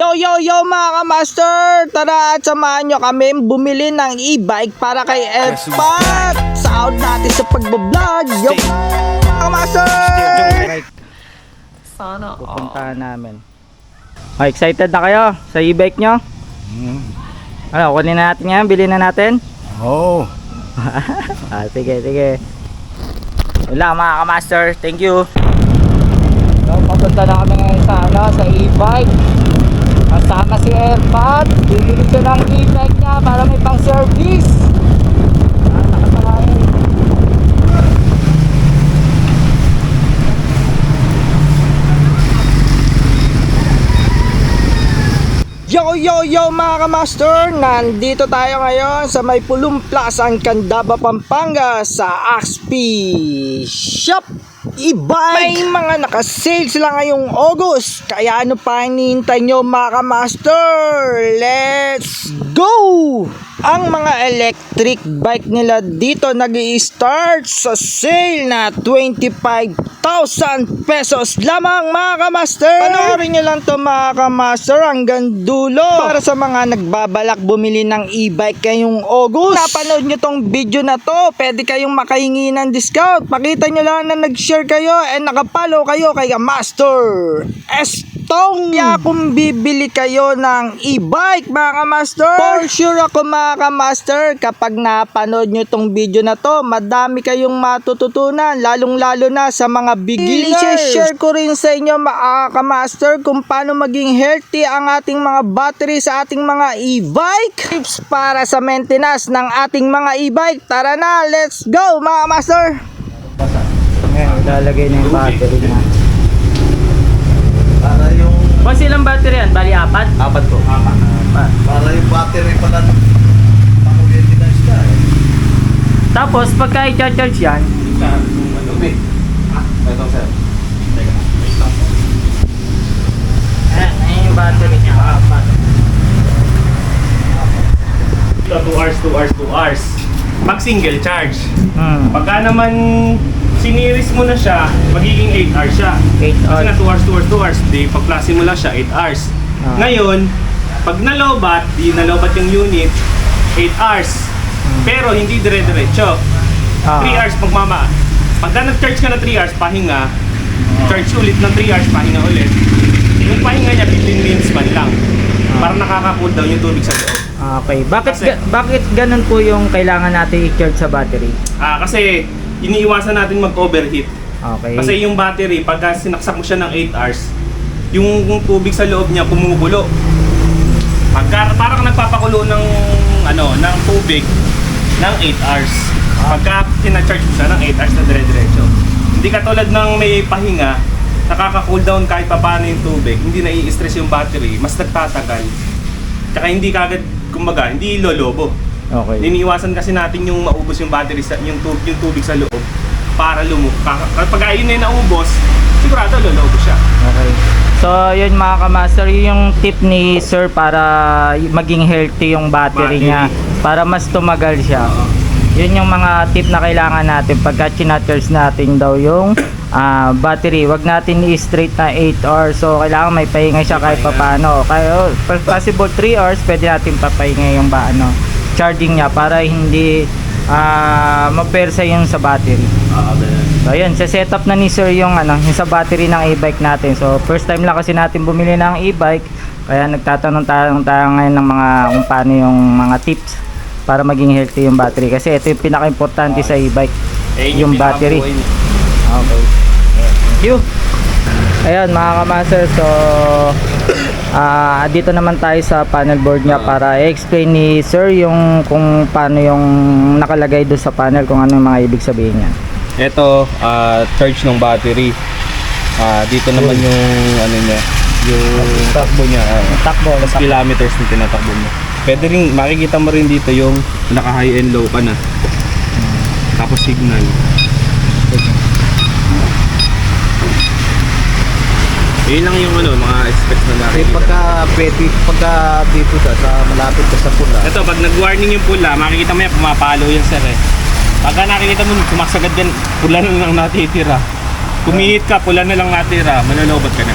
Yo mga kamaster! Tara at samahan nyo kami bumili ng e-bike para kay Elpat! Sahod natin sa pagbablog! Yo mga kamaster! Sana Pupuntahan namin. Oh, excited na kayo sa e-bike nyo? Ano, kunin na natin yan? Bilhin na natin? Oo. Sige. Wala mga kamaster, thank you. So, papunta na kami ngayon sa e-bike. Kasama si Elpat. Bibili siya ng e-bike niya para may pang service. Nakasalayan. Yo mga kamaster, nandito tayo ngayon sa may Pulong Plaza, Candaba, Pampanga sa Axpi Shop e-bike. May mga nakasale sila ngayong August, kaya ano pa hinihintay nyo mga kamaster? Let's go! Ang mga electric bike nila dito nag-i-start sa sale na 25,000 pesos lamang mga kamaster. Panoorin nyo lang to mga kamaster hanggang dulo para sa mga nagbabalak bumili ng e-bike ngayong August. Napanood nyo tong video na to, pwede kayong makahingi ng discount. Pakita nyo lang na nag-share kayo and nakapalo kayo kay Master Estong. Kaya kung bibili kayo ng e-bike mga kamaster, for sure ako mga kamaster, kapag napanood nyo tong video na to, madami kayong matututunan, lalong lalo na sa mga beginners. I-share ko rin sa inyo mga kamaster kung paano maging healthy ang ating mga battery sa ating mga e-bike, tips para sa maintenance ng ating mga e-bike. Tara na, let's go mga kamaster. Ngayon, ilalagay na yung battery na. Para yung... Boss, ilang battery yan? Bali, apat? Apat po. Para yung battery pala pakulitin na siya eh. Tapos, pagka i-charge yan, Ito sir. ayun yung battery niya, apat. 2 hours. Pag single charge. Pagka naman siniris mo na siya, magiging 8 hours siya. 8 Kasi hours. na 2 hours. Di, pag-klase mo lang siya, 8 hours. Ngayon, pag nalobat, nalobat yung unit, 8 hours. Pero hindi dire-diretso. 3 hours magmama. Pagka nag-charge ka na 3 hours, pahinga. Charge ulit ng 3 hours, pahinga ulit. Yung pahinga niya, 15 minutes man lang. Para nakaka-cool down yung tubig sa loob. Okay. Kasi- Bakit ganun po yung kailangan natin i-charge sa battery? Kasi iniiwasan natin mag-overheat. Okay. Kasi yung battery, pagka sinaksak mo siya ng 8 hours, yung tubig sa loob niya kumukulo. Parang nagpapakulo ng ng tubig ng 8 hours. Pagka tina-charge mo siya ng 8 hours na dire-diretso. Hindi katulad ng may pahinga, nakaka-cool down kahit papaano yung tubig, hindi nai-stress yung battery, mas nagtatagal. Tsaka hindi kagad, kumbaga, hindi lolobo. Okay. Iniiwasan kasi natin yung maubos yung battery yung tubig sa loob para kapag ayun na yung naubos, sigurado lolobo siya. Okay. So, yun mga kamaster, yung tip ni sir para maging healthy yung battery niya, para mas tumagal siya. Yun yung mga tip na kailangan natin pagka chinacharge natin daw yung battery. Wag natin i-straight na 8 hours. So, kailangan may pahinga siya kahit papano. Kaya, possible 3 hours, pwede natin papahinga yung charging niya para hindi mapersa yung sa battery. So ayun, setup na ni sir yung yung sa battery ng e-bike natin. So first time lang kasi natin bumili ng e-bike, kaya nagtatanong tayo ngayon ng mga kung paano yung mga tips para maging healthy yung battery, kasi ito yung pinaka-importante sa e-bike, yung battery. Okay. Thank you. Ayun mga kamaster, so dito naman tayo sa panel board niya para i-explain ni sir yung kung paano yung nakalagay doon sa panel, kung ano yung mga ibig sabihin niya. Ito, charge ng battery. Dito naman yung niya, yung takbo niya. Takbo. Kilometers na tinatakbo mo. Pwede rin, makikita mo rin dito yung naka-high and low ka na. Tapos signal. Yun lang yung mga specs na nakikita. Pagka dito sa malapit ka sa pula. Ito, pag nag-warning yung pula, makikita mo yan, pumapalo yan sir eh. Pagka nakikita mo, kumasagad yan, pula na lang natitira. Kumihit ka, pula na lang natira, manolobat ka na.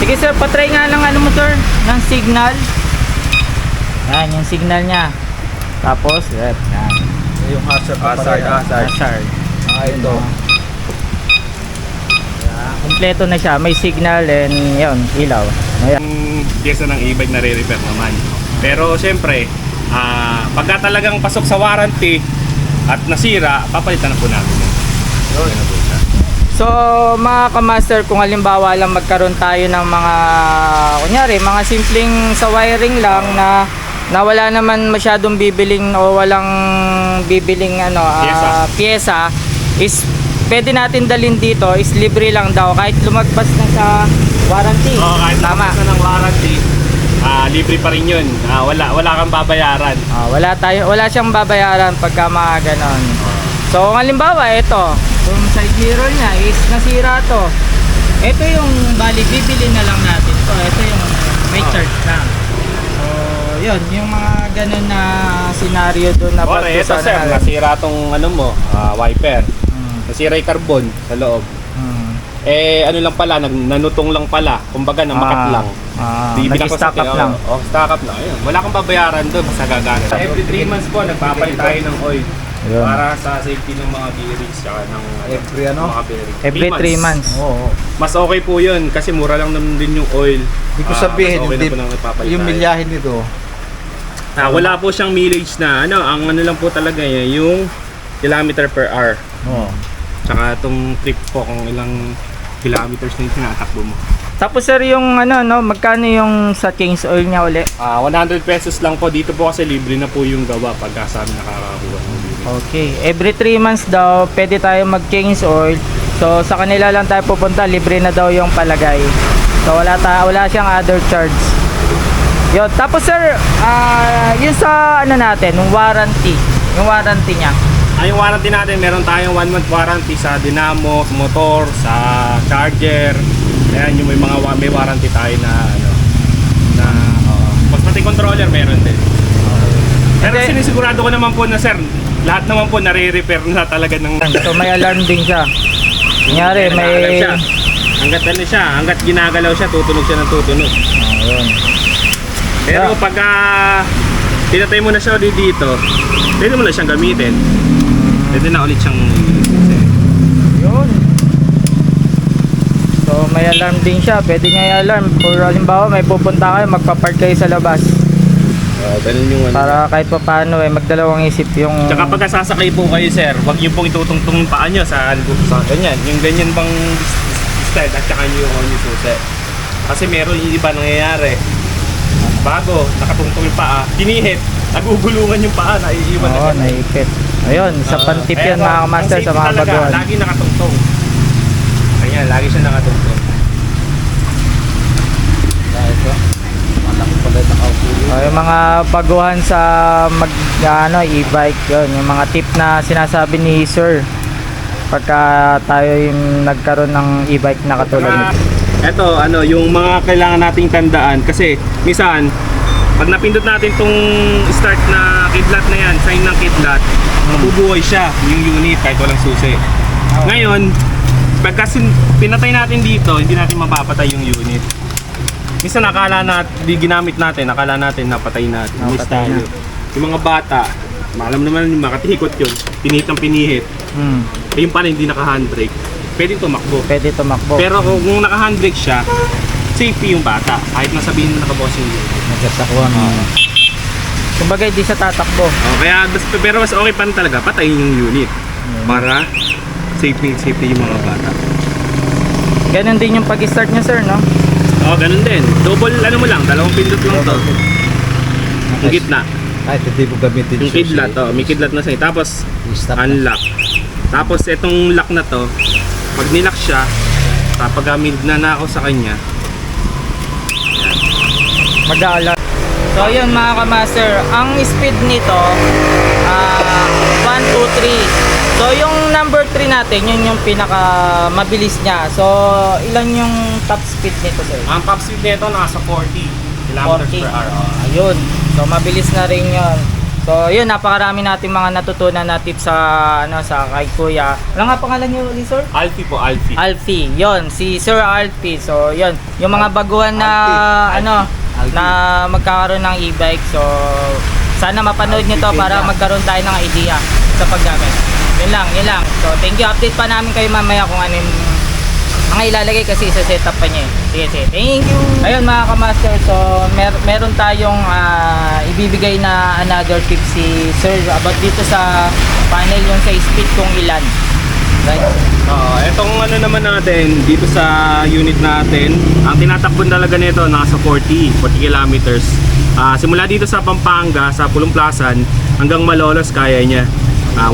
Sige sir, patry nga lang mo sir, ng signal. Yan, yung signal niya. Tapos, yan. Yung hazard. Hazard. Ito. Kompleto na siya. May signal and yun, ilaw. Ayan. Yung pyesa ng e-bike na re-repair naman. Pero syempre, pagka talagang pasok sa warranty at nasira, papalitan na po natin. Yun na po siya. So mga kamaster, kung halimbawa lang magkaroon tayo ng mga kunyari, mga simpleng sa wiring lang na wala naman masyadong bibiling o walang bibiling pyesa, is pwede natin dalhin dito, is libre lang daw kahit lumagpas na sa warranty. Oo, kahit Tama. tapos na ng warranty, libre pa rin yun. Wala kang babayaran. Wala siyang babayaran pagka mga ganon. So kung halimbawa ito, yung side mirror niya is nasira to. Ito yung bali bibili na lang natin to. Ito yung may charge lang. So yun, yung mga ganon na scenario doon na Ito sir, nasira tong wiper. Nasira yung carbon sa loob. Ano lang pala, nanutong lang pala. Kumbaga, namakit lang. Nag-stack up lang. Stack up lang. Ayun. Wala kang babayaran doon, basta gagana. Every 3 months po, nagpapalit tayo ng oil. Ayun. Para sa safety ng mga bearings tsaka ng Every mga bearings. Every 3 months. Oo. Mas okay po yun kasi mura lang naman din yung oil. Hindi ko sabihin, mas okay hindi, na po nang nagpapalit yung tayo. milyahin nito. Wala po siyang mileage na ang lang po talaga yung kilometer per hour. Oo. Tsaka itong trip po kung ilang kilometers na yung tinatakbo mo. Tapos sir, yung magkano yung sa King's Oil niya uli? 100 pesos lang po. Dito po kasi libre na po yung gawa pagka sa amin nakakakuha ng libre. Okay, every 3 months daw pwede tayo mag King's Oil. So sa kanila lang tayo pupunta, libre na daw yung palagay. So wala siyang other charge. Yo, tapos sir, yung sa natin, yung warranty niya. Yung warranty natin, meron tayong 1 month warranty sa dinamo, sa motor, sa charger. Ayan, yung may warranty tayo mas pati controller meron din. Pero Okay. sinisigurado ko naman po na sir, lahat naman po nare-repair na talaga ng So may alarm din siya. Kunyari may siya. Hanggat ginagalaw siya, tutunog siya ng tutunog. Ayun. Pero Yeah. pagka pinatay mo na siya ulit dito, pwede mo na siyang gamitin. Pwede na ulit siyang Yun. So may alarm din siya. Pwede niya i-alarm. Kung halimbawa may pupunta kayo, magpa-park kayo sa labas. ganun yung Para kahit pa paano magdalawang isip yung... Tsaka pagka sasakay po kayo sir, wag niyo pong itutungtong yung paa nyo sa ganyan. Yung ganyan bang style at tsaka nyo yung susi. Kasi meron yung iba nangyayari. Bago, nakatungtong yung paa, pinihit, nagugulungan yung paa, naiiwan na Oo, siya. naipit. Ayun, sa pantip yan Kaya mga master ang sa safety mga talaga, baguhan. lagi nakatungtong. Kanya, lagi siya nakatungtong. Malaki pala nakaupo. Yung mga baguhan sa e-bike yun, yung mga tip na sinasabi ni Sir pagka tayo yung nagkaroon ng e-bike na katulad nito. Eto, yung mga kailangan nating tandaan kasi minsan pag napindot natin tong start na kidlat na yan, sign ng kidlat, mabubuhay siya yung unit kahit walang susi. Ngayon, pagka pinatay natin dito, hindi natin mapapatay yung unit. Minsan akala natin napatay natin. Miss Napatay tayo. Yung mga bata, alam naman yung makatikot yun, pinihit ang pinihit. Yung pa rin hindi naka-handbrake, pwede tumakbo. Pwede tumakbo. Pero kung naka-handbrake siya, safety yung bata. Kahit nasabihin na nakaboss yung unit. Nagkasakwan. Kumbaga hindi siya tatakbo. Pero mas okay pa rin talaga, patayin yung unit. Para safety yung mga bata. Ganun din yung pag-start niya sir, no? Ganun din. Double, dalawang pindot lang to. Yung gitna. Kahit hindi mo gamitin Yung kidlat, may kidlat na sa'yo. Tapos, Stop. unlock. Tapos, itong lock na to, pag nilock siya, papagamit na ako sa kanya. Mag-aalarm. So yun mga kamaster, ang speed nito 1, 2, 3. So yung number 3 natin, yun yung pinaka mabilis niya. So ilan yung top speed nito sir? Ang top speed nito nasa 40 kilometers 40. per hour. Ayun. So mabilis na rin yun. So yun, napakarami natin mga natutunan na tips sa kay Kuya. Ano nga pangalan niyo ulit sir? Alfie po, Alfie. Alfie, yon si Sir Alfie. So, yon yung mga baguhan na na magkakaroon ng e-bike. So sana mapanood nyo to para magkaroon tayo ng idea sa paggamit. Yun lang. So thank you. Update pa namin kayo mamaya kung ano yung mga ilalagay kasi sa setup pa niya. Sige. Thank you. Ayun mga kamaster. So meron tayong ibibigay na another tip si Sir about dito sa panel yung sa speed kung ilan. Right? Etong ano naman natin dito sa unit natin, ang tinatakbo talaga nito nasa 40 kilometers. Simula dito sa Pampanga, sa Pulumplasan hanggang Malolos kaya niya.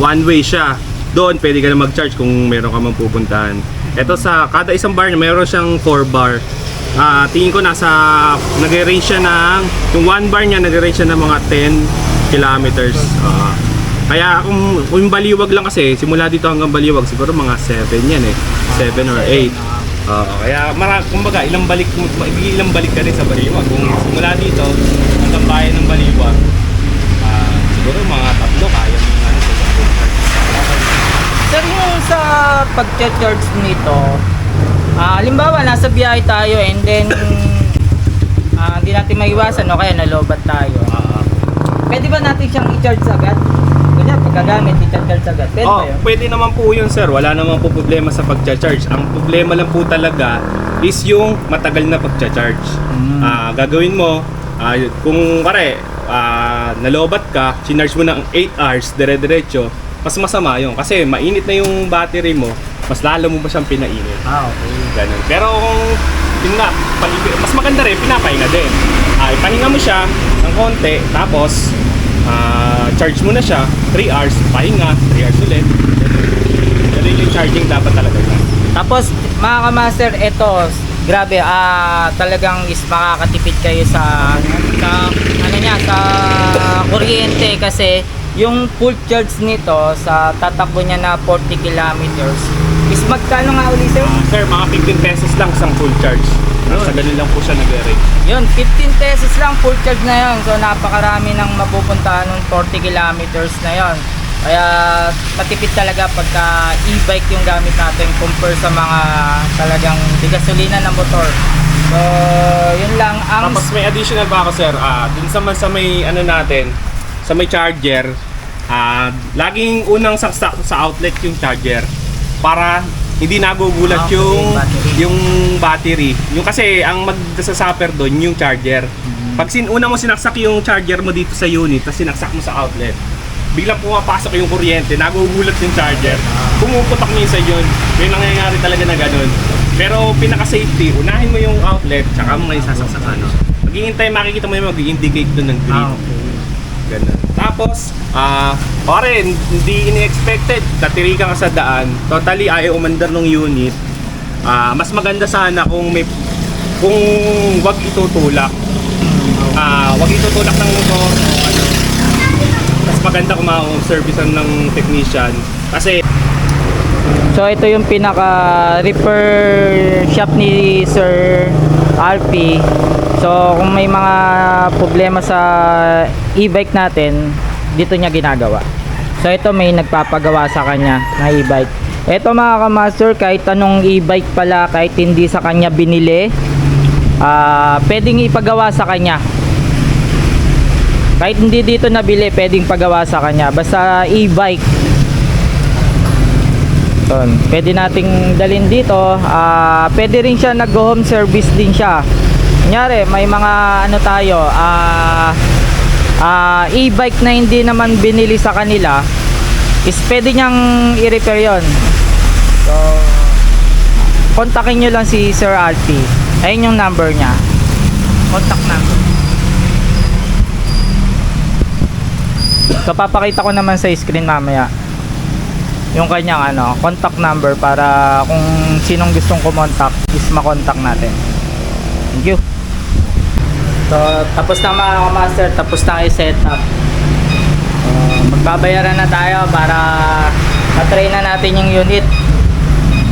One way siya. Doon pwede ka na mag-charge kung meron ka mang pupuntahan. Ito sa kada isang bar niya, meron siyang 4 bar. Tingin ko nag-range siya ng, yung 1 bar niya nag-range siya ng mga 10 kilometers. Kaya kung baliwag lang kasi, simula dito hanggang baliwag, siguro mga 7 yan 7 or 8. Kaya kumbaga, ilang balik ka rin sa baliwag. Kung simula dito hanggang bayan ng baliwag, siguro mga 3 kaya mo Sir, yung sa pag-charge nito, halimbawa nasa biyahe tayo and then hindi natin maiwasan o kaya nalobat tayo. Pwede ba natin siyang i-charge agad? Ganyan, pagkagamit, i-charge agad. Pwede ba yun? Pwede naman po yun, sir. Wala naman po problema sa pag-charge. Ang problema lang po talaga is yung matagal na pag-charge. Gagawin mo, kung nalobat ka, sinarge mo ng 8 hours, dire-diretso, mas masama yun. Kasi mainit na yung battery mo, mas lalo mo ba siyang pinainit. Okay. Ganun. Pero kung mas maganda rin, pinapahinga din. Ipahinga mo siya ng konti, tapos charge mo na siya, 3 hours, pahinga, 3 hours ulit. Ganun yung charging dapat talaga niya. Tapos mga kamaster, ito grabe, talagang is makakatipid kayo sa kuryente kasi yung full charge nito sa tatakbo niya na 40 kilometers is magkano nga uli sir? Sir, mga 15 pesos lang isang full charge. Sa ganun lang po siya nag-range. Yun, 15 pesos lang full charge na yun. So napakarami ng mapupuntahan ng 40 kilometers na yun. Kaya matipid talaga pagka e-bike yung gamit natin compare sa mga talagang gasolina na motor. So yun lang ang... Tapos may additional pa ako sir, dun sa may ano natin, sa may charger, laging unang saksak sa outlet yung charger para hindi nagugulat yung battery. Yung kasi ang magsasuffer doon yung charger. Pag una mo sinaksak yung charger mo dito sa unit, tapos sinaksak mo sa outlet, biglang pumapasok yung kuryente, nagugulat yung charger. Pumuputok minsan yun. May nangyayari talaga na ganun. Pero pinaka-safety, unahin mo yung outlet, tsaka mo ngayon sasaksak ano. Maghihintay, makikita mo yung mag-indicate doon ng green. Ganun. Tapos, pare, hindi ini-expected, tatirikan ka sa daan, totally ayaw umandar ng unit. Mas maganda sana kung wag itutulak. Wag itutulak ng motor o ano. Mas maganda kung ma-servicean ng technician. Kasi So ito yung pinaka repair shop ni Sir RP. So kung may mga problema sa e-bike natin, dito niya ginagawa. So ito may nagpapagawa sa kanya na e-bike. Ito mga kamaster, kahit anong e-bike pala, kahit hindi sa kanya binili, pwedeng ipagawa sa kanya. Kahit hindi dito nabili, pwedeng pagawa sa kanya. Basta e-bike, pwede nating dalhin dito. Pwede rin siya nag-home service din siya. Kunyari may mga ano tayo, e-bike na hindi naman binili sa kanila, is pwede niyang i-repair yon. So kontakin nyo lang si Sir RT. Ayun yung number niya, contact number. So papakita ko naman sa screen mamaya yung kanyang contact number para kung sinong gustong kumontak is makontak natin. Thank you. So tapos na mga master, tapos na i-setup. Magbabayaran na tayo para matry na natin yung unit.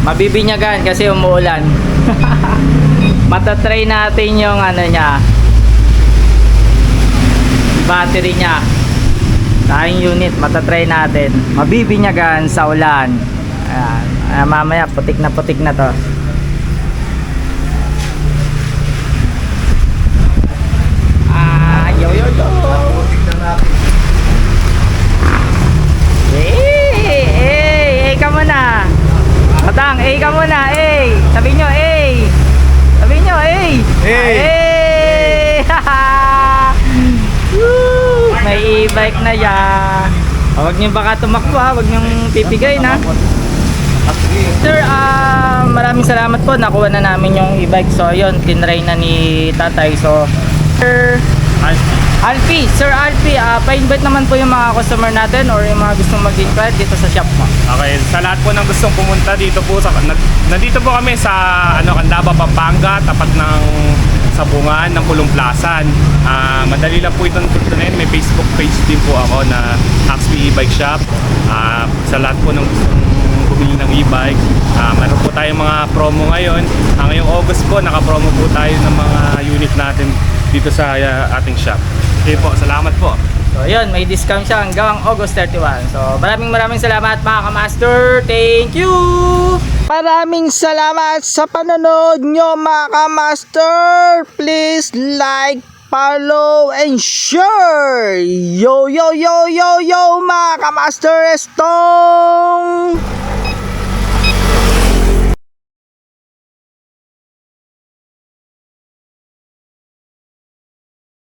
Mabibinyagan kasi umuulan. Matatry natin yung niya, battery niya. Tayong unit, matatry natin. Mabibinyagan sa ulan. Ayan. Mamaya putik na to. e-bike na yan. Huwag niyo baka tumakbo ha, huwag niyong pipigay na. Sir, maraming salamat po. Nakuha na namin yung e-bike. So, yun, tinry na ni tatay. So, Sir Alfie, Sir Alfie, pa-invite naman po yung mga customer natin or yung mga gustong mag-inquire dito sa shop mo. Okay, sa lahat po ng gustong pumunta dito po nandito po kami sa Candaba, Pampanga, tapat ng Sabungan ng Pulong Plaza. Madali lang po itong tutunin. May Facebook page din po ako na Axpi E-Bike Shop. Sa lahat po ng gustong bumili ng e-bike, meron po tayong mga promo ngayon. Ngayong August po, naka-promo po tayo ng mga unit natin dito sa ating shop. Okay po, salamat po. So, yun, may discount siya hanggang August 31. So, maraming salamat mga kamaster. Thank you! Maraming salamat sa panonood nyo mga kamaster. Please like, follow, and share. Yo mga kamaster, estong